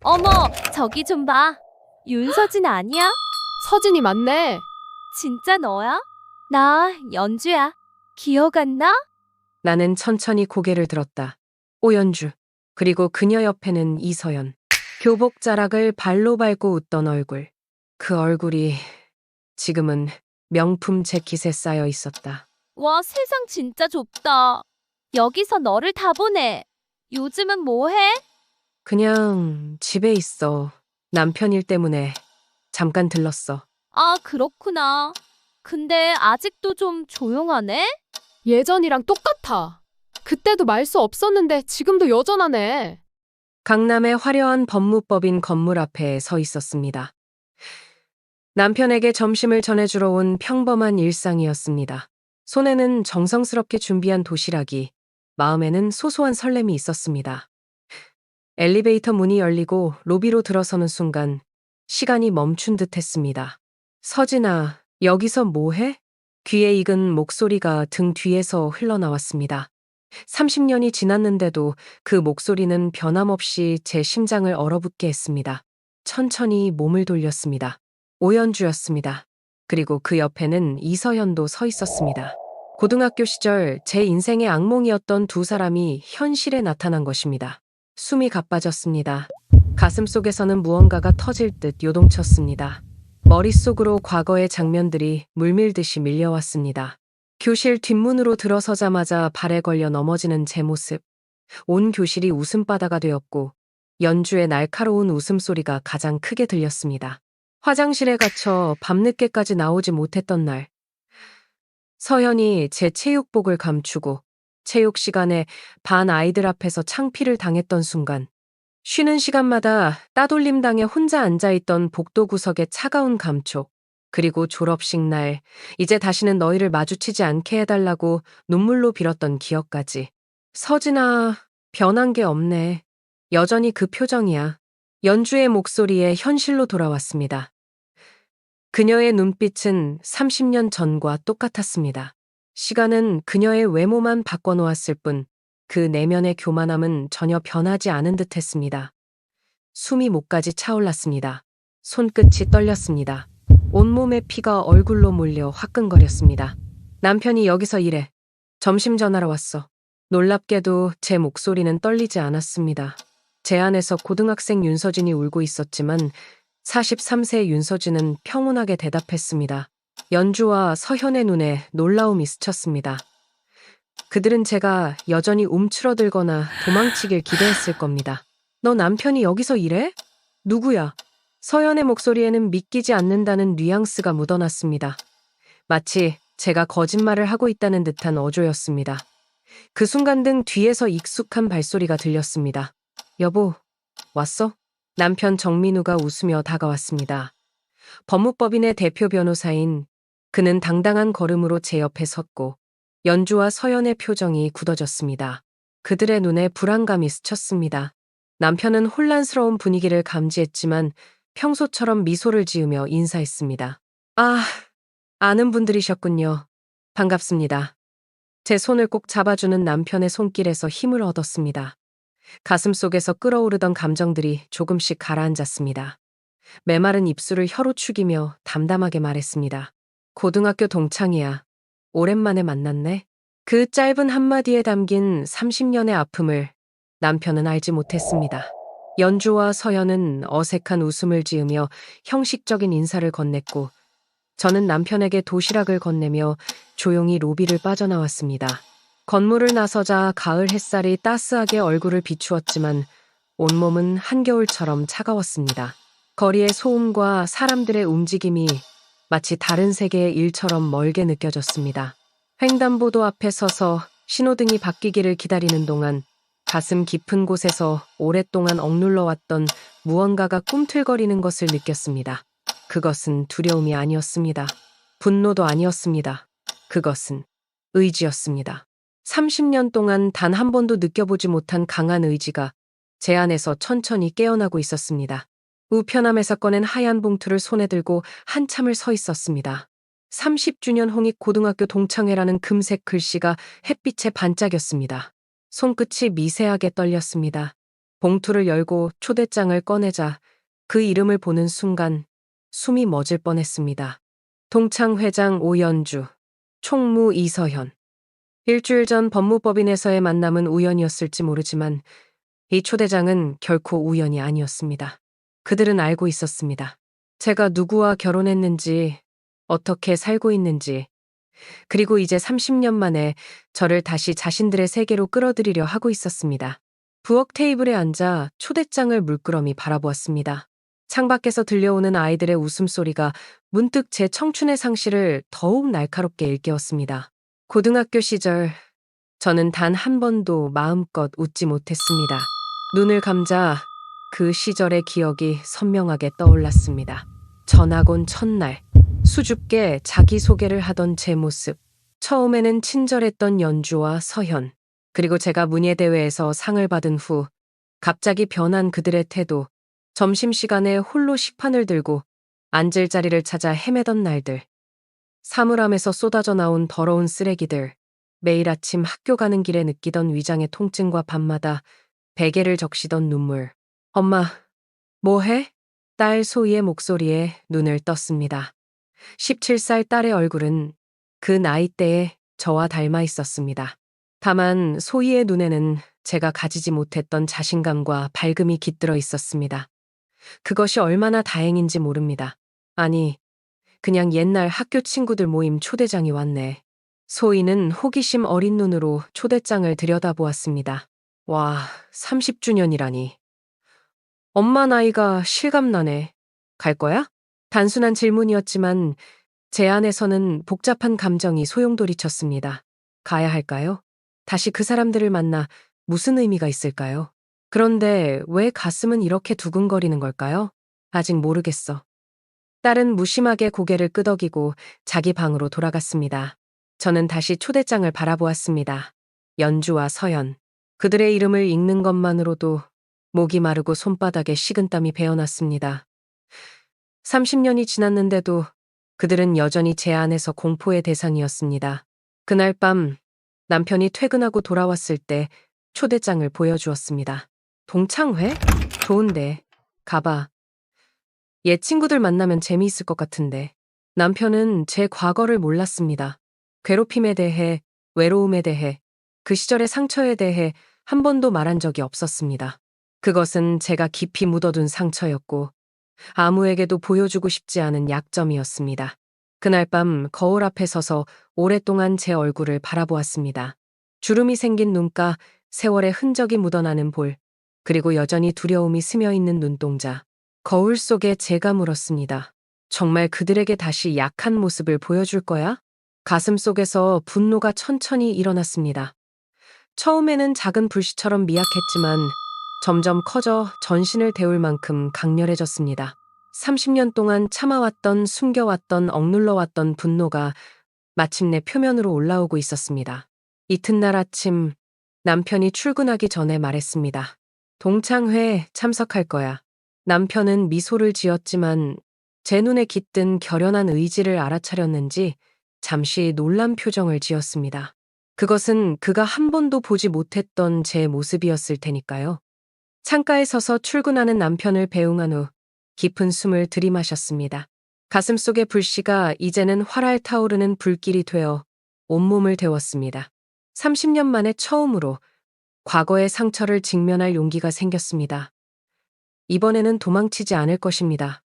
어머, 저기 좀 봐. 윤서진 아니야? 서진이 맞네. 진짜 너야? 나 연주야. 기억 안 나? 나는 천천히 고개를 들었다. 오연주. 그리고 그녀 옆에는 이서연. 교복 자락을 발로 밟고 웃던 얼굴. 그 얼굴이 지금은 명품 재킷에 쌓여 있었다. 와, 세상 진짜 좁다. 여기서 너를 다 보네. 요즘은 뭐 해? 그냥 집에 있어. 남편 일 때문에 잠깐 들렀어. 아, 그렇구나. 근데 아직도 좀 조용하네? 예전이랑 똑같아. 그때도 말수 없었는데 지금도 여전하네. 강남의 화려한 법무법인 건물 앞에 서 있었습니다. 남편에게 점심을 전해주러 온 평범한 일상이었습니다. 손에는 정성스럽게 준비한 도시락이, 마음에는 소소한 설렘이 있었습니다. 엘리베이터 문이 열리고 로비로 들어서는 순간 시간이 멈춘 듯 했습니다. 서진아, 여기서 뭐해? 귀에 익은 목소리가 등 뒤에서 흘러나왔습니다. 30년이 지났는데도 그 목소리는 변함없이 제 심장을 얼어붙게 했습니다. 천천히 몸을 돌렸습니다. 오연주였습니다. 그리고 그 옆에는 이서연도 서 있었습니다. 고등학교 시절 제 인생의 악몽이었던 두 사람이 현실에 나타난 것입니다. 숨이 가빠졌습니다. 가슴속에서는 무언가가 터질 듯 요동쳤습니다. 머릿속으로 과거의 장면들이 물밀듯이 밀려왔습니다. 교실 뒷문으로 들어서자마자 발에 걸려 넘어지는 제 모습. 온 교실이 웃음바다가 되었고 연주의 날카로운 웃음소리가 가장 크게 들렸습니다. 화장실에 갇혀 밤늦게까지 나오지 못했던 날. 서연이 제 체육복을 감추고 체육 시간에 반 아이들 앞에서 창피를 당했던 순간, 쉬는 시간마다 따돌림당에 혼자 앉아있던 복도 구석의 차가운 감촉, 그리고 졸업식 날 이제 다시는 너희를 마주치지 않게 해달라고 눈물로 빌었던 기억까지. 서진아, 변한 게 없네. 여전히 그 표정이야. 연주의 목소리에 현실로 돌아왔습니다. 그녀의 눈빛은 30년 전과 똑같았습니다. 시간은 그녀의 외모만 바꿔놓았을 뿐 그 내면의 교만함은 전혀 변하지 않은 듯 했습니다. 숨이 목까지 차올랐습니다. 손끝이 떨렸습니다. 온몸의 피가 얼굴로 몰려 화끈거렸습니다. 남편이 여기서 일해. 점심 전화로 왔어. 놀랍게도 제 목소리는 떨리지 않았습니다. 제 안에서 고등학생 윤서진이 울고 있었지만 43세 윤서진은 평온하게 대답했습니다. 연주와 서현의 눈에 놀라움이 스쳤습니다. 그들은 제가 여전히 움츠러들거나 도망치길 기대했을 겁니다. 너 남편이 여기서 일해? 누구야? 서연의 목소리에는 믿기지 않는다는 뉘앙스가 묻어났습니다. 마치 제가 거짓말을 하고 있다는 듯한 어조였습니다. 그 순간 등 뒤에서 익숙한 발소리가 들렸습니다. 여보, 왔어? 남편 정민우가 웃으며 다가왔습니다. 법무법인의 대표 변호사인 그는 당당한 걸음으로 제 옆에 섰고 연주와 서연의 표정이 굳어졌습니다. 그들의 눈에 불안감이 스쳤습니다. 남편은 혼란스러운 분위기를 감지했지만 평소처럼 미소를 지으며 인사했습니다. 아, 아는 분들이셨군요. 반갑습니다. 제 손을 꼭 잡아주는 남편의 손길에서 힘을 얻었습니다. 가슴속에서 끓어오르던 감정들이 조금씩 가라앉았습니다. 메마른 입술을 혀로 축이며 담담하게 말했습니다. 고등학교 동창이야. 오랜만에 만났네. 그 짧은 한마디에 담긴 30년의 아픔을 남편은 알지 못했습니다. 연주와 서연은 어색한 웃음을 지으며 형식적인 인사를 건넸고 저는 남편에게 도시락을 건네며 조용히 로비를 빠져나왔습니다. 건물을 나서자 가을 햇살이 따스하게 얼굴을 비추었지만 온몸은 한겨울처럼 차가웠습니다. 거리의 소음과 사람들의 움직임이 마치 다른 세계의 일처럼 멀게 느껴졌습니다. 횡단보도 앞에 서서 신호등이 바뀌기를 기다리는 동안 가슴 깊은 곳에서 오랫동안 억눌러왔던 무언가가 꿈틀거리는 것을 느꼈습니다. 그것은 두려움이 아니었습니다. 분노도 아니었습니다. 그것은 의지였습니다. 30년 동안 단 한 번도 느껴보지 못한 강한 의지가 제 안에서 천천히 깨어나고 있었습니다. 우편함에서 꺼낸 하얀 봉투를 손에 들고 한참을 서 있었습니다. 30주년 홍익 고등학교 동창회라는 금색 글씨가 햇빛에 반짝였습니다. 손끝이 미세하게 떨렸습니다. 봉투를 열고 초대장을 꺼내자 그 이름을 보는 순간 숨이 멎을 뻔했습니다. 동창회장 오연주, 총무 이서현. 일주일 전 법무법인에서의 만남은 우연이었을지 모르지만 이 초대장은 결코 우연이 아니었습니다. 그들은 알고 있었습니다. 제가 누구와 결혼했는지, 어떻게 살고 있는지, 그리고 이제 30년 만에 저를 다시 자신들의 세계로 끌어들이려 하고 있었습니다. 부엌 테이블에 앉아 초대장을 물끄러미 바라보았습니다. 창밖에서 들려오는 아이들의 웃음소리가 문득 제 청춘의 상실을 더욱 날카롭게 일깨웠습니다. 고등학교 시절 저는 단 한 번도 마음껏 웃지 못했습니다. 눈을 감자 그 시절의 기억이 선명하게 떠올랐습니다. 전학 온 첫날 수줍게 자기소개를 하던 제 모습. 처음에는 친절했던 연주와 서현, 그리고 제가 문예대회에서 상을 받은 후 갑자기 변한 그들의 태도. 점심시간에 홀로 식판을 들고 앉을 자리를 찾아 헤매던 날들. 사물함에서 쏟아져 나온 더러운 쓰레기들. 매일 아침 학교 가는 길에 느끼던 위장의 통증과 밤마다 베개를 적시던 눈물. 엄마, 뭐해? 딸 소희의 목소리에 눈을 떴습니다. 17살 딸의 얼굴은 그 나이대에 저와 닮아 있었습니다. 다만 소희의 눈에는 제가 가지지 못했던 자신감과 밝음이 깃들어 있었습니다. 그것이 얼마나 다행인지 모릅니다. 아니, 그냥 옛날 학교 친구들 모임 초대장이 왔네. 소희는 호기심 어린 눈으로 초대장을 들여다보았습니다. 와, 30주년이라니. 엄마 나이가 실감나네. 갈 거야? 단순한 질문이었지만 제 안에서는 복잡한 감정이 소용돌이쳤습니다. 가야 할까요? 다시 그 사람들을 만나 무슨 의미가 있을까요? 그런데 왜 가슴은 이렇게 두근거리는 걸까요? 아직 모르겠어. 딸은 무심하게 고개를 끄덕이고 자기 방으로 돌아갔습니다. 저는 다시 초대장을 바라보았습니다. 연주와 서연. 그들의 이름을 읽는 것만으로도 목이 마르고 손바닥에 식은땀이 배어났습니다. 30년이 지났는데도 그들은 여전히 제 안에서 공포의 대상이었습니다. 그날 밤 남편이 퇴근하고 돌아왔을 때 초대장을 보여주었습니다. 동창회? 좋은데. 가봐. 옛 친구들 만나면 재미있을 것 같은데. 남편은 제 과거를 몰랐습니다. 괴롭힘에 대해, 외로움에 대해, 그 시절의 상처에 대해 한 번도 말한 적이 없었습니다. 그것은 제가 깊이 묻어둔 상처였고 아무에게도 보여주고 싶지 않은 약점이었습니다. 그날 밤 거울 앞에 서서 오랫동안 제 얼굴을 바라보았습니다. 주름이 생긴 눈가, 세월의 흔적이 묻어나는 볼, 그리고 여전히 두려움이 스며있는 눈동자. 거울 속에 제가 물었습니다. 정말 그들에게 다시 약한 모습을 보여줄 거야? 가슴 속에서 분노가 천천히 일어났습니다. 처음에는 작은 불씨처럼 미약했지만 점점 커져 전신을 데울 만큼 강렬해졌습니다. 30년 동안 참아왔던, 숨겨왔던, 억눌러왔던 분노가 마침내 표면으로 올라오고 있었습니다. 이튿날 아침 남편이 출근하기 전에 말했습니다. 동창회 참석할 거야. 남편은 미소를 지었지만 제 눈에 깃든 결연한 의지를 알아차렸는지 잠시 놀란 표정을 지었습니다. 그것은 그가 한 번도 보지 못했던 제 모습이었을 테니까요. 창가에 서서 출근하는 남편을 배웅한 후 깊은 숨을 들이마셨습니다. 가슴속의 불씨가 이제는 활활 타오르는 불길이 되어 온몸을 데웠습니다. 30년 만에 처음으로 과거의 상처를 직면할 용기가 생겼습니다. 이번에는 도망치지 않을 것입니다.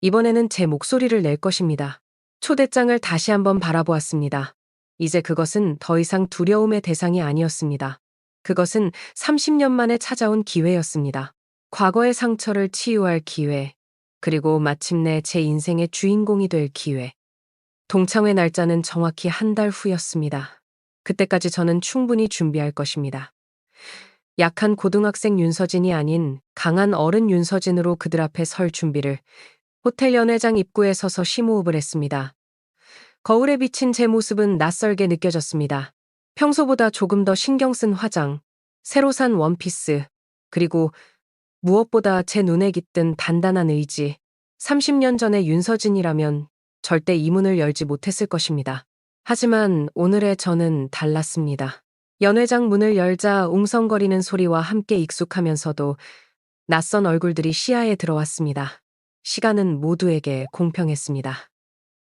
이번에는 제 목소리를 낼 것입니다. 초대장을 다시 한번 바라보았습니다. 이제 그것은 더 이상 두려움의 대상이 아니었습니다. 그것은 30년 만에 찾아온 기회였습니다. 과거의 상처를 치유할 기회, 그리고 마침내 제 인생의 주인공이 될 기회. 동창회 날짜는 정확히 한 달 후였습니다. 그때까지 저는 충분히 준비할 것입니다. 약한 고등학생 윤서진이 아닌 강한 어른 윤서진으로 그들 앞에 설 준비를 호텔 연회장 입구에 서서 심호흡을 했습니다. 거울에 비친 제 모습은 낯설게 느껴졌습니다. 평소보다 조금 더 신경 쓴 화장, 새로 산 원피스, 그리고 무엇보다 제 눈에 깃든 단단한 의지. 30년 전의 윤서진이라면 절대 이 문을 열지 못했을 것입니다. 하지만 오늘의 저는 달랐습니다. 연회장 문을 열자 웅성거리는 소리와 함께 익숙하면서도 낯선 얼굴들이 시야에 들어왔습니다. 시간은 모두에게 공평했습니다.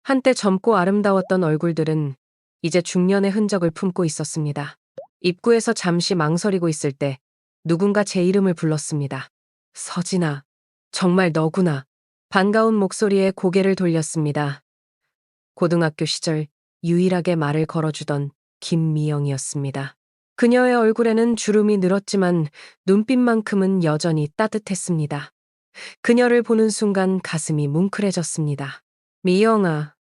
한때 젊고 아름다웠던 얼굴들은 이제 중년의 흔적을 품고 있었습니다. 입구에서 잠시 망설이고 있을 때 누군가 제 이름을 불렀습니다. 서진아, 정말 너구나. 반가운 목소리에 고개를 돌렸습니다. 고등학교 시절 유일하게 말을 걸어주던 김미영이었습니다. 그녀의 얼굴에는 주름이 늘었지만 눈빛만큼은 여전히 따뜻했습니다. 그녀를 보는 순간 가슴이 뭉클해졌습니다. 미영아,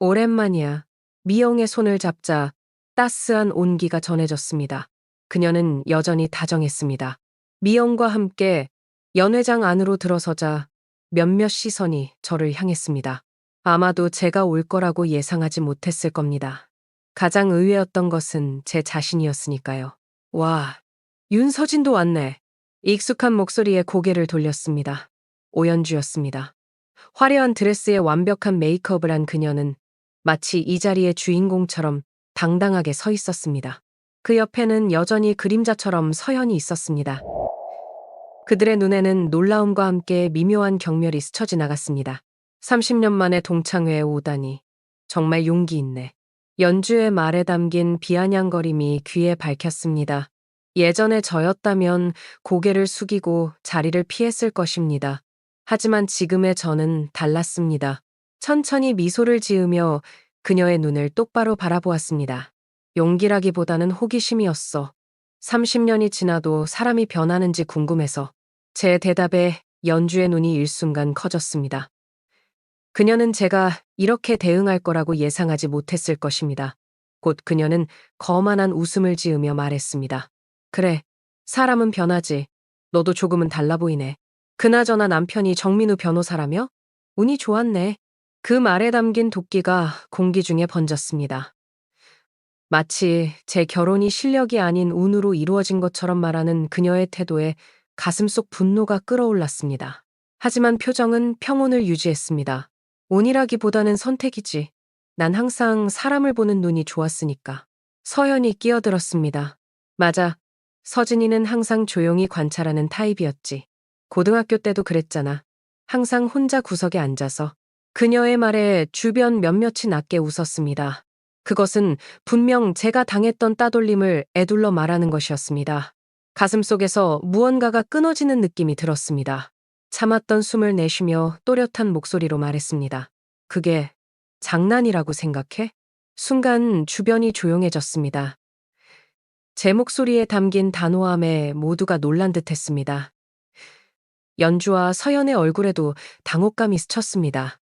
오랜만이야. 미영의 손을 잡자 따스한 온기가 전해졌습니다. 그녀는 여전히 다정했습니다. 미영과 함께 연회장 안으로 들어서자 몇몇 시선이 저를 향했습니다. 아마도 제가 올 거라고 예상하지 못했을 겁니다. 가장 의외였던 것은 제 자신이었으니까요. 와, 윤서진도 왔네. 익숙한 목소리에 고개를 돌렸습니다. 오연주였습니다. 화려한 드레스에 완벽한 메이크업을 한 그녀는 마치 이 자리의 주인공처럼 당당하게 서 있었습니다. 그 옆에는 여전히 그림자처럼 서연이 있었습니다. 그들의 눈에는 놀라움과 함께 미묘한 경멸이 스쳐 지나갔습니다. 30년 만에 동창회에 오다니 정말 용기 있네. 연주의 말에 담긴 비아냥거림이 귀에 밝혔습니다. 예전에 저였다면 고개를 숙이고 자리를 피했을 것입니다. 하지만 지금의 저는 달랐습니다. 천천히 미소를 지으며 그녀의 눈을 똑바로 바라보았습니다. 용기라기보다는 호기심이었어. 30년이 지나도 사람이 변하는지 궁금해서. 제 대답에 연주의 눈이 일순간 커졌습니다. 그녀는 제가 이렇게 대응할 거라고 예상하지 못했을 것입니다. 곧 그녀는 거만한 웃음을 지으며 말했습니다. 그래, 사람은 변하지. 너도 조금은 달라 보이네. 그나저나 남편이 정민우 변호사라며? 운이 좋았네. 그 말에 담긴 도끼가 공기 중에 번졌습니다. 마치 제 결혼이 실력이 아닌 운으로 이루어진 것처럼 말하는 그녀의 태도에 가슴속 분노가 끓어올랐습니다. 하지만 표정은 평온을 유지했습니다. 운이라기보다는 선택이지. 난 항상 사람을 보는 눈이 좋았으니까. 서연이 끼어들었습니다. 맞아. 서진이는 항상 조용히 관찰하는 타입이었지. 고등학교 때도 그랬잖아. 항상 혼자 구석에 앉아서. 그녀의 말에 주변 몇몇이 낮게 웃었습니다. 그것은 분명 제가 당했던 따돌림을 에둘러 말하는 것이었습니다. 가슴속에서 무언가가 끊어지는 느낌이 들었습니다. 참았던 숨을 내쉬며 또렷한 목소리로 말했습니다. 그게 장난이라고 생각해? 순간 주변이 조용해졌습니다. 제 목소리에 담긴 단호함에 모두가 놀란 듯했습니다. 연주와 서연의 얼굴에도 당혹감이 스쳤습니다.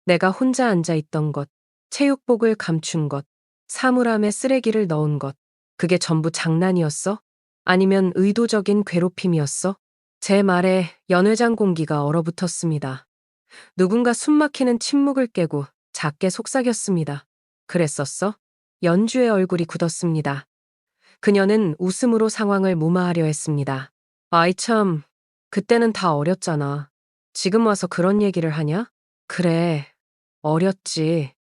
내가 혼자 앉아있던 것, 체육복을 감춘 것, 사물함에 쓰레기를 넣은 것, 그게 전부 장난이었어? 아니면 의도적인 괴롭힘이었어? 제 말에 연회장 공기가 얼어붙었습니다. 누군가 숨막히는 침묵을 깨고 작게 속삭였습니다. 그랬었어? 연주의 얼굴이 굳었습니다. 그녀는 웃음으로 상황을 무마하려 했습니다. 아이 참, 그때는 다 어렸잖아. 지금 와서 그런 얘기를 하냐? 그래, 어렸지.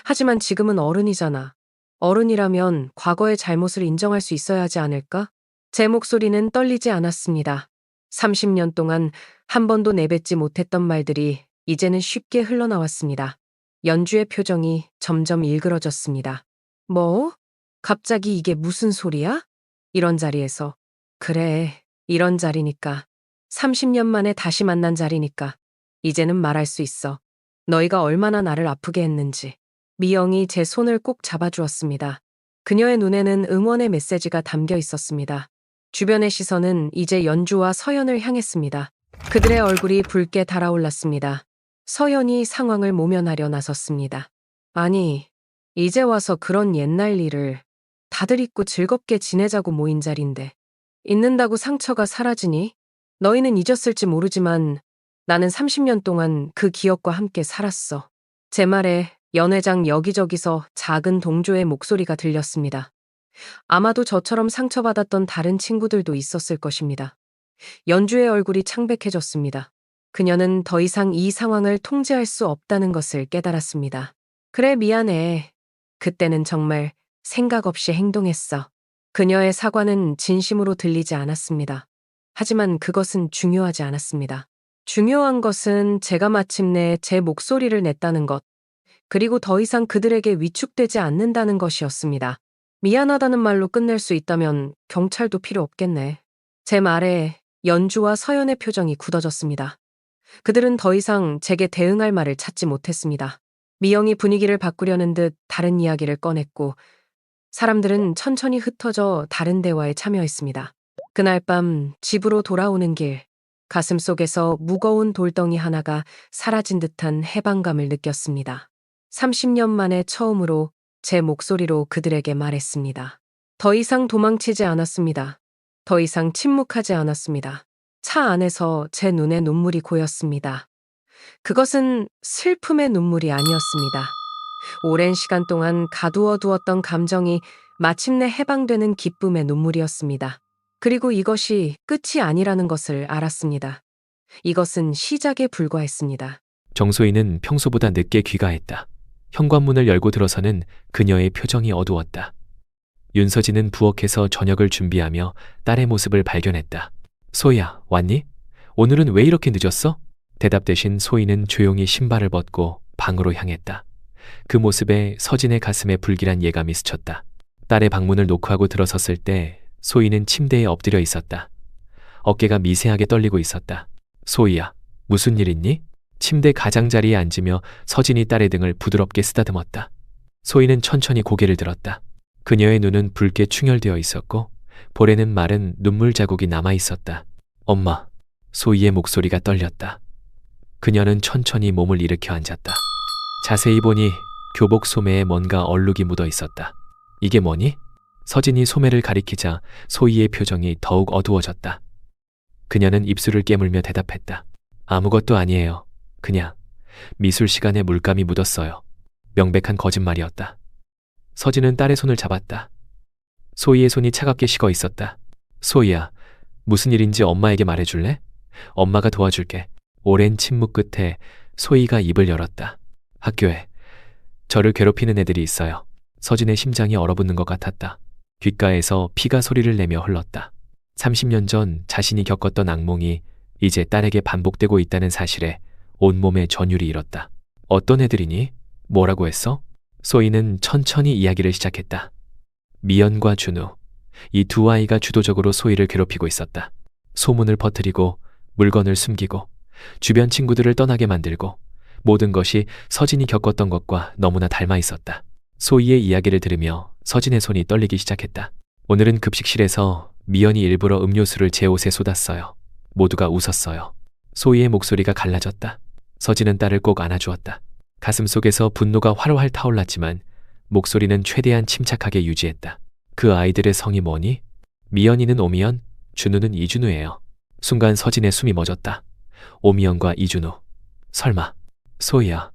하지만 지금은 어른이잖아. 어른이라면 과거의 잘못을 인정할 수 있어야 하지 않을까? 제 목소리는 떨리지 않았습니다. 30년 동안 한 번도 내뱉지 못했던 말들이 이제는 쉽게 흘러나왔습니다. 연주의 표정이 점점 일그러졌습니다. 뭐? 갑자기 이게 무슨 소리야? 이런 자리에서. 그래, 이런 자리니까. 30년 만에 다시 만난 자리니까. 이제는 말할 수 있어. 너희가 얼마나 나를 아프게 했는지. 미영이 제 손을 꼭 잡아주었습니다. 그녀의 눈에는 응원의 메시지가 담겨 있었습니다. 주변의 시선은 이제 연주와 서연을 향했습니다. 그들의 얼굴이 붉게 달아올랐습니다. 서연이 상황을 모면하려 나섰습니다. 아니, 이제 와서 그런 옛날 일을 다들 잊고 즐겁게 지내자고 모인 자리인데 잊는다고 상처가 사라지니? 너희는 잊었을지 모르지만 나는 30년 동안 그 기억과 함께 살았어. 제 말에 연회장 여기저기서 작은 동조의 목소리가 들렸습니다. 아마도 저처럼 상처받았던 다른 친구들도 있었을 것입니다. 연주의 얼굴이 창백해졌습니다. 그녀는 더 이상 이 상황을 통제할 수 없다는 것을 깨달았습니다. 그래, 미안해. 그때는 정말 생각 없이 행동했어. 그녀의 사과는 진심으로 들리지 않았습니다. 하지만 그것은 중요하지 않았습니다. 중요한 것은 제가 마침내 제 목소리를 냈다는 것, 그리고 더 이상 그들에게 위축되지 않는다는 것이었습니다. 미안하다는 말로 끝낼 수 있다면 경찰도 필요 없겠네. 제 말에 연주와 서연의 표정이 굳어졌습니다. 그들은 더 이상 제게 대응할 말을 찾지 못했습니다. 미영이 분위기를 바꾸려는 듯 다른 이야기를 꺼냈고 사람들은 천천히 흩어져 다른 대화에 참여했습니다. 그날 밤 집으로 돌아오는 길, 가슴속에서 무거운 돌덩이 하나가 사라진 듯한 해방감을 느꼈습니다. 30년 만에 처음으로 제 목소리로 그들에게 말했습니다. 더 이상 도망치지 않았습니다. 더 이상 침묵하지 않았습니다. 차 안에서 제 눈에 눈물이 고였습니다. 그것은 슬픔의 눈물이 아니었습니다. 오랜 시간 동안 가두어두었던 감정이 마침내 해방되는 기쁨의 눈물이었습니다. 그리고 이것이 끝이 아니라는 것을 알았습니다. 이것은 시작에 불과했습니다. 정소희는 평소보다 늦게 귀가했다. 현관문을 열고 들어서는 그녀의 표정이 어두웠다. 윤서진은 부엌에서 저녁을 준비하며 딸의 모습을 발견했다. 소희야, 왔니? 오늘은 왜 이렇게 늦었어? 대답 대신 소희는 조용히 신발을 벗고 방으로 향했다. 그 모습에 서진의 가슴에 불길한 예감이 스쳤다. 딸의 방문을 노크하고 들어섰을 때 소희는 침대에 엎드려 있었다. 어깨가 미세하게 떨리고 있었다. 소희야, 무슨 일 있니? 침대 가장자리에 앉으며 서진이 딸의 등을 부드럽게 쓰다듬었다. 소희는 천천히 고개를 들었다. 그녀의 눈은 붉게 충혈되어 있었고 볼에는 마른 눈물 자국이 남아 있었다. 엄마, 소희의 목소리가 떨렸다. 그녀는 천천히 몸을 일으켜 앉았다. 자세히 보니 교복 소매에 뭔가 얼룩이 묻어 있었다. 이게 뭐니? 서진이 소매를 가리키자 소희의 표정이 더욱 어두워졌다. 그녀는 입술을 깨물며 대답했다. 아무것도 아니에요. 그냥 미술 시간에 물감이 묻었어요. 명백한 거짓말이었다. 서진은 딸의 손을 잡았다. 소희의 손이 차갑게 식어 있었다. 소희야, 무슨 일인지 엄마에게 말해줄래? 엄마가 도와줄게. 오랜 침묵 끝에 소희가 입을 열었다. 학교에 저를 괴롭히는 애들이 있어요. 서진의 심장이 얼어붙는 것 같았다. 귓가에서 피가 소리를 내며 흘렀다. 30년 전 자신이 겪었던 악몽이 이제 딸에게 반복되고 있다는 사실에 온몸에 전율이 일었다. 어떤 애들이니? 뭐라고 했어? 소희는 천천히 이야기를 시작했다. 미연과 준우, 이 두 아이가 주도적으로 소희를 괴롭히고 있었다. 소문을 퍼뜨리고 물건을 숨기고 주변 친구들을 떠나게 만들고 모든 것이 서진이 겪었던 것과 너무나 닮아 있었다. 소희의 이야기를 들으며 서진의 손이 떨리기 시작했다. 오늘은 급식실에서 미연이 일부러 음료수를 제 옷에 쏟았어요. 모두가 웃었어요. 소희의 목소리가 갈라졌다. 서진은 딸을 꼭 안아주었다. 가슴속에서 분노가 활활 타올랐지만 목소리는 최대한 침착하게 유지했다. 그 아이들의 성이 뭐니? 미연이는 오미연, 준우는 이준우예요. 순간 서진의 숨이 멎었다. 오미연과 이준우. 설마. 소희야,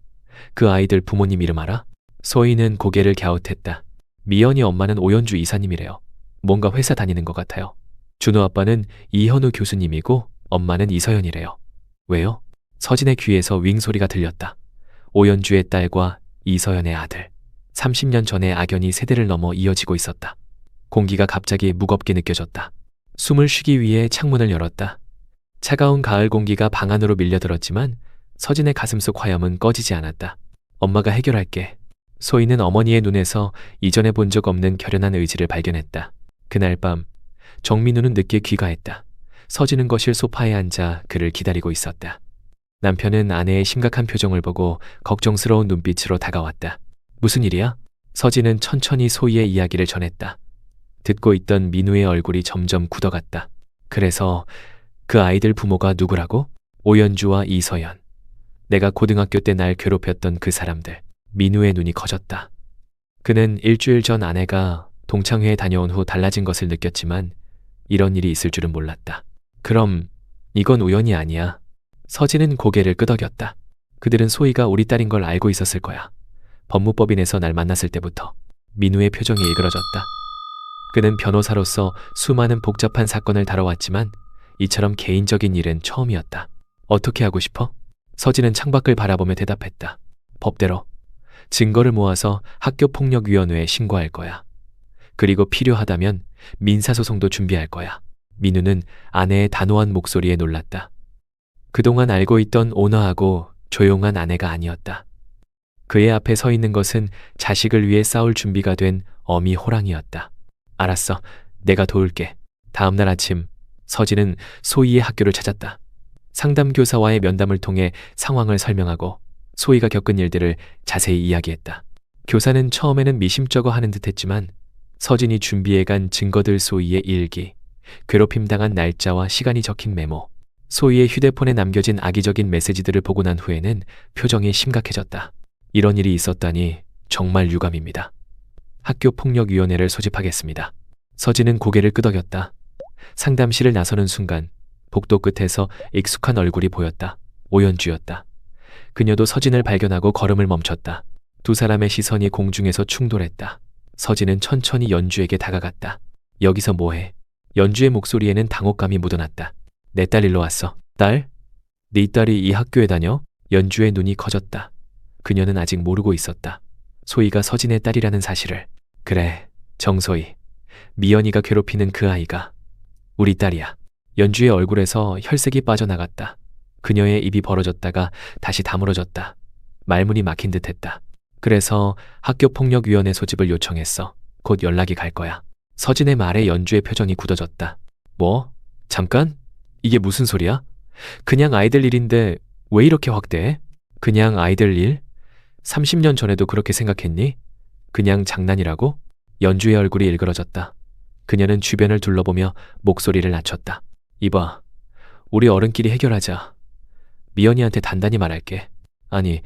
그 아이들 부모님 이름 알아? 소희는 고개를 갸웃했다. 미연이 엄마는 오연주 이사님이래요. 뭔가 회사 다니는 것 같아요. 준우 아빠는 이현우 교수님이고 엄마는 이서연이래요. 왜요? 서진의 귀에서 윙 소리가 들렸다. 오연주의 딸과 이서연의 아들. 30년 전의 악연이 세대를 넘어 이어지고 있었다. 공기가 갑자기 무겁게 느껴졌다. 숨을 쉬기 위해 창문을 열었다. 차가운 가을 공기가 방 안으로 밀려들었지만 서진의 가슴속 화염은 꺼지지 않았다. 엄마가 해결할게. 소희는 어머니의 눈에서 이전에 본 적 없는 결연한 의지를 발견했다. 그날 밤 정민우는 늦게 귀가했다. 서진은 거실 소파에 앉아 그를 기다리고 있었다. 남편은 아내의 심각한 표정을 보고 걱정스러운 눈빛으로 다가왔다. 무슨 일이야? 서진은 천천히 소희의 이야기를 전했다. 듣고 있던 민우의 얼굴이 점점 굳어갔다. 그래서 그 아이들 부모가 누구라고? 오연주와 이서연. 내가 고등학교 때 날 괴롭혔던 그 사람들. 민우의 눈이 커졌다. 그는 일주일 전 아내가 동창회에 다녀온 후 달라진 것을 느꼈지만 이런 일이 있을 줄은 몰랐다. 그럼 이건 우연이 아니야. 서진은 고개를 끄덕였다. 그들은 소희가 우리 딸인 걸 알고 있었을 거야. 법무법인에서 날 만났을 때부터. 민우의 표정이 일그러졌다. 그는 변호사로서 수많은 복잡한 사건을 다뤄왔지만 이처럼 개인적인 일은 처음이었다. 어떻게 하고 싶어? 서진은 창밖을 바라보며 대답했다. 법대로. 증거를 모아서 학교폭력위원회에 신고할 거야. 그리고 필요하다면 민사소송도 준비할 거야. 민우는 아내의 단호한 목소리에 놀랐다. 그동안 알고 있던 온화하고 조용한 아내가 아니었다. 그의 앞에 서 있는 것은 자식을 위해 싸울 준비가 된 어미 호랑이였다. 알았어. 내가 도울게. 다음 날 아침, 서진은 소희의 학교를 찾았다. 상담교사와의 면담을 통해 상황을 설명하고 소희가 겪은 일들을 자세히 이야기했다. 교사는 처음에는 미심쩍어 하는 듯 했지만 서진이 준비해간 증거들, 소희의 일기, 괴롭힘 당한 날짜와 시간이 적힌 메모, 소희의 휴대폰에 남겨진 악의적인 메시지들을 보고 난 후에는 표정이 심각해졌다. 이런 일이 있었다니 정말 유감입니다. 학교폭력위원회를 소집하겠습니다. 서진은 고개를 끄덕였다. 상담실을 나서는 순간 복도 끝에서 익숙한 얼굴이 보였다. 오연주였다. 그녀도 서진을 발견하고 걸음을 멈췄다. 두 사람의 시선이 공중에서 충돌했다. 서진은 천천히 연주에게 다가갔다. 여기서 뭐해? 연주의 목소리에는 당혹감이 묻어났다. 내 딸 일로 왔어. 딸? 네 딸이 이 학교에 다녀? 연주의 눈이 커졌다. 그녀는 아직 모르고 있었다. 소희가 서진의 딸이라는 사실을. 그래, 정소희. 미연이가 괴롭히는 그 아이가 우리 딸이야. 연주의 얼굴에서 혈색이 빠져나갔다. 그녀의 입이 벌어졌다가 다시 다물어졌다. 말문이 막힌 듯했다. 그래서 학교폭력위원회 소집을 요청했어. 곧 연락이 갈 거야. 서진의 말에 연주의 표정이 굳어졌다. 뭐? 잠깐? 이게 무슨 소리야? 그냥 아이들 일인데 왜 이렇게 확대해? 그냥 아이들 일? 30년 전에도 그렇게 생각했니? 그냥 장난이라고? 연주의 얼굴이 일그러졌다. 그녀는 주변을 둘러보며 목소리를 낮췄다. 이봐, 우리 어른끼리 해결하자. 미연이한테 단단히 말할게. 아니,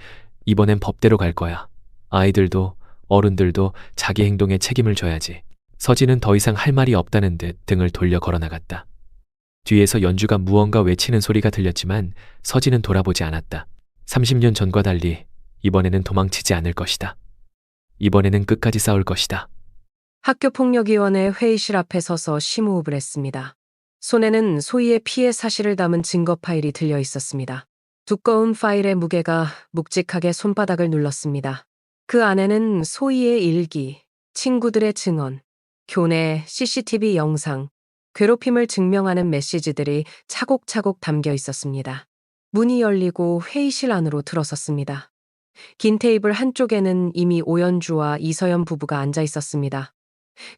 이번엔 법대로 갈 거야. 아이들도 어른들도 자기 행동에 책임을 져야지. 서진은 더 이상 할 말이 없다는 듯 등을 돌려 걸어나갔다. 뒤에서 연주가 무언가 외치는 소리가 들렸지만 서진은 돌아보지 않았다. 30년 전과 달리 이번에는 도망치지 않을 것이다. 이번에는 끝까지 싸울 것이다. 학교폭력위원회 회의실 앞에 서서 심호흡을 했습니다. 손에는 소희의 피해 사실을 담은 증거 파일이 들려 있었습니다. 두꺼운 파일의 무게가 묵직하게 손바닥을 눌렀습니다. 그 안에는 소희의 일기, 친구들의 증언, 교내 CCTV 영상, 괴롭힘을 증명하는 메시지들이 차곡차곡 담겨 있었습니다. 문이 열리고 회의실 안으로 들어섰습니다. 긴 테이블 한쪽에는 이미 오연주와 이서연 부부가 앉아 있었습니다.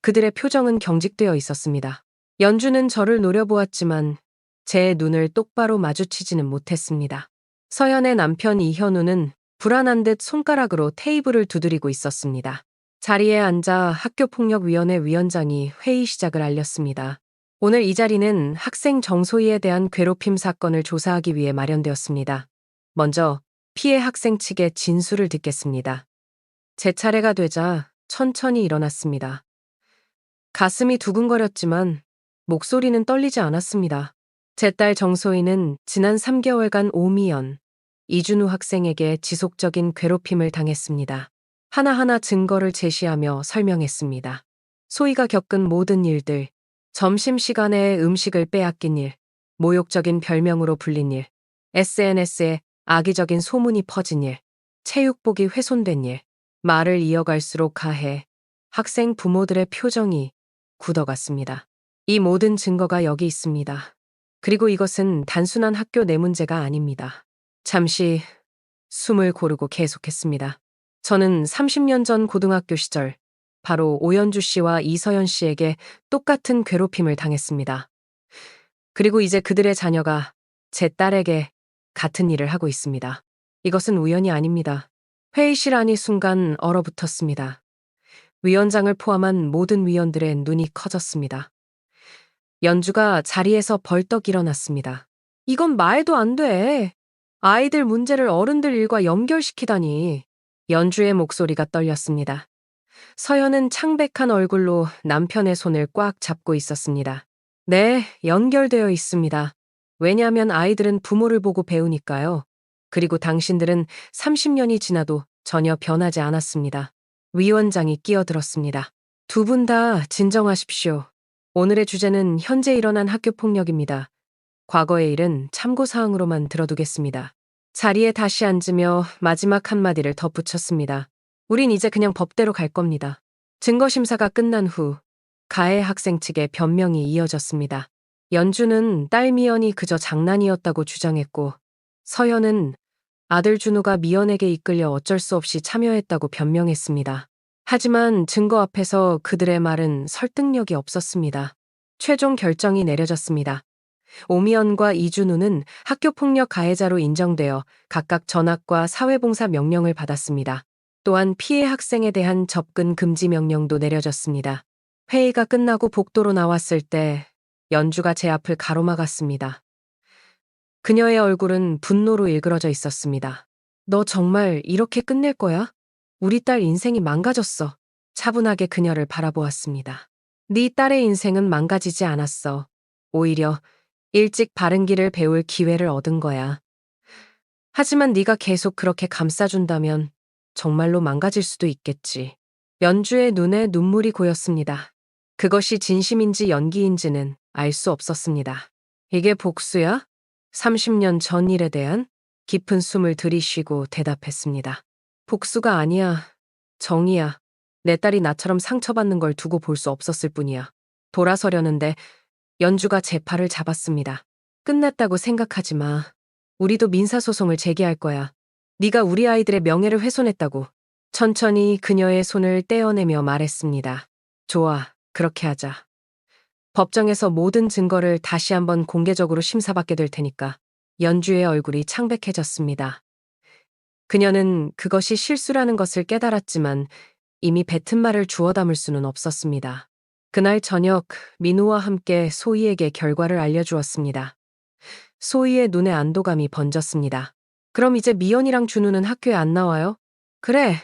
그들의 표정은 경직되어 있었습니다. 연주는 저를 노려보았지만 제 눈을 똑바로 마주치지는 못했습니다. 서연의 남편 이현우는 불안한 듯 손가락으로 테이블을 두드리고 있었습니다. 자리에 앉아 학교폭력위원회 위원장이 회의 시작을 알렸습니다. 오늘 이 자리는 학생 정소희에 대한 괴롭힘 사건을 조사하기 위해 마련되었습니다. 먼저 피해 학생 측의 진술을 듣겠습니다. 제 차례가 되자 천천히 일어났습니다. 가슴이 두근거렸지만 목소리는 떨리지 않았습니다. 제 딸 정소희는 지난 3개월간 오미연, 이준우 학생에게 지속적인 괴롭힘을 당했습니다. 하나하나 증거를 제시하며 설명했습니다. 소희가 겪은 모든 일들, 점심시간에 음식을 빼앗긴 일, 모욕적인 별명으로 불린 일, SNS에 악의적인 소문이 퍼진 일, 체육복이 훼손된 일, 말을 이어갈수록 가해 학생 부모들의 표정이 굳어갔습니다. 이 모든 증거가 여기 있습니다. 그리고 이것은 단순한 학교 내 문제가 아닙니다. 잠시 숨을 고르고 계속했습니다. 저는 30년 전 고등학교 시절 바로 오연주 씨와 이서연 씨에게 똑같은 괴롭힘을 당했습니다. 그리고 이제 그들의 자녀가 제 딸에게 같은 일을 하고 있습니다. 이것은 우연이 아닙니다. 회의실 안이 순간 얼어붙었습니다. 위원장을 포함한 모든 위원들의 눈이 커졌습니다. 연주가 자리에서 벌떡 일어났습니다. 이건 말도 안 돼. 아이들 문제를 어른들 일과 연결시키다니. 연주의 목소리가 떨렸습니다. 서연은 창백한 얼굴로 남편의 손을 꽉 잡고 있었습니다. 네, 연결되어 있습니다. 왜냐하면 아이들은 부모를 보고 배우니까요. 그리고 당신들은 30년이 지나도 전혀 변하지 않았습니다. 위원장이 끼어들었습니다. 두 분 다 진정하십시오. 오늘의 주제는 현재 일어난 학교폭력입니다. 과거의 일은 참고사항으로만 들어두겠습니다. 자리에 다시 앉으며 마지막 한마디를 덧붙였습니다. 우린 이제 그냥 법대로 갈 겁니다. 증거심사가 끝난 후 가해 학생 측의 변명이 이어졌습니다. 연주는 딸 미연이 그저 장난이었다고 주장했고 서연은 아들 준우가 미연에게 이끌려 어쩔 수 없이 참여했다고 변명했습니다. 하지만 증거 앞에서 그들의 말은 설득력이 없었습니다. 최종 결정이 내려졌습니다. 오미연과 이준우는 학교폭력 가해자로 인정되어 각각 전학과 사회봉사 명령을 받았습니다. 또한 피해 학생에 대한 접근 금지 명령도 내려졌습니다. 회의가 끝나고 복도로 나왔을 때 연주가 제 앞을 가로막았습니다. 그녀의 얼굴은 분노로 일그러져 있었습니다. 너 정말 이렇게 끝낼 거야? 우리 딸 인생이 망가졌어. 차분하게 그녀를 바라보았습니다. 네 딸의 인생은 망가지지 않았어. 오히려 일찍 바른 길을 배울 기회를 얻은 거야. 하지만 네가 계속 그렇게 감싸준다면 정말로 망가질 수도 있겠지. 연주의 눈에 눈물이 고였습니다. 그것이 진심인지 연기인지는 알 수 없었습니다. 이게 복수야? 30년 전 일에 대한? 깊은 숨을 들이쉬고 대답했습니다. 복수가 아니야. 정의야. 내 딸이 나처럼 상처받는 걸 두고 볼 수 없었을 뿐이야. 돌아서려는데 연주가 제 팔을 잡았습니다. 끝났다고 생각하지 마. 우리도 민사소송을 제기할 거야. 네가 우리 아이들의 명예를 훼손했다고. 천천히 그녀의 손을 떼어내며 말했습니다. 좋아, 그렇게 하자. 법정에서 모든 증거를 다시 한번 공개적으로 심사받게 될 테니까. 연주의 얼굴이 창백해졌습니다. 그녀는 그것이 실수라는 것을 깨달았지만 이미 뱉은 말을 주워 담을 수는 없었습니다. 그날 저녁 민우와 함께 소희에게 결과를 알려주었습니다. 소희의 눈에 안도감이 번졌습니다. 그럼 이제 미연이랑 준우는 학교에 안 나와요? 그래,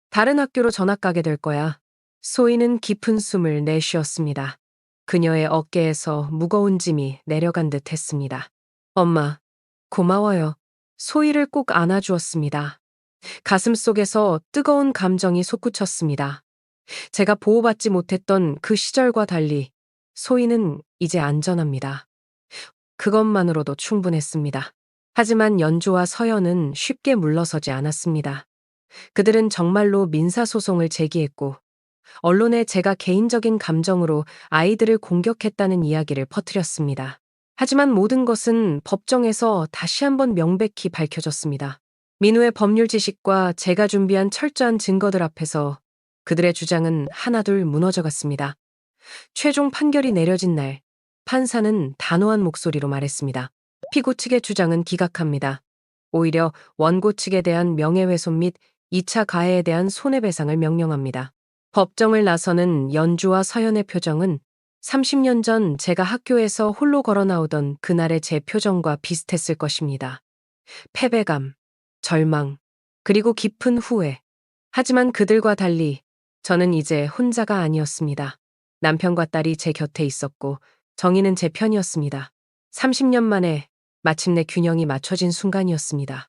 다른 학교로 전학 가게 될 거야. 소희는 깊은 숨을 내쉬었습니다. 그녀의 어깨에서 무거운 짐이 내려간 듯 했습니다. 엄마, 고마워요. 소희를 꼭 안아주었습니다. 가슴속에서 뜨거운 감정이 솟구쳤습니다. 제가 보호받지 못했던 그 시절과 달리 소희는 이제 안전합니다. 그것만으로도 충분했습니다. 하지만 연주와 서연은 쉽게 물러서지 않았습니다. 그들은 정말로 민사소송을 제기했고 언론에 제가 개인적인 감정으로 아이들을 공격했다는 이야기를 퍼뜨렸습니다. 하지만 모든 것은 법정에서 다시 한번 명백히 밝혀졌습니다. 민우의 법률 지식과 제가 준비한 철저한 증거들 앞에서 그들의 주장은 하나둘 무너져갔습니다. 최종 판결이 내려진 날, 판사는 단호한 목소리로 말했습니다. 피고 측의 주장은 기각합니다. 오히려 원고 측에 대한 명예훼손 및 2차 가해에 대한 손해배상을 명령합니다. 법정을 나서는 연주와 서연의 표정은 30년 전 제가 학교에서 홀로 걸어 나오던 그날의 제 표정과 비슷했을 것입니다. 패배감, 절망, 그리고 깊은 후회. 하지만 그들과 달리 저는 이제 혼자가 아니었습니다. 남편과 딸이 제 곁에 있었고 정의는 제 편이었습니다. 30년 만에 마침내 균형이 맞춰진 순간이었습니다.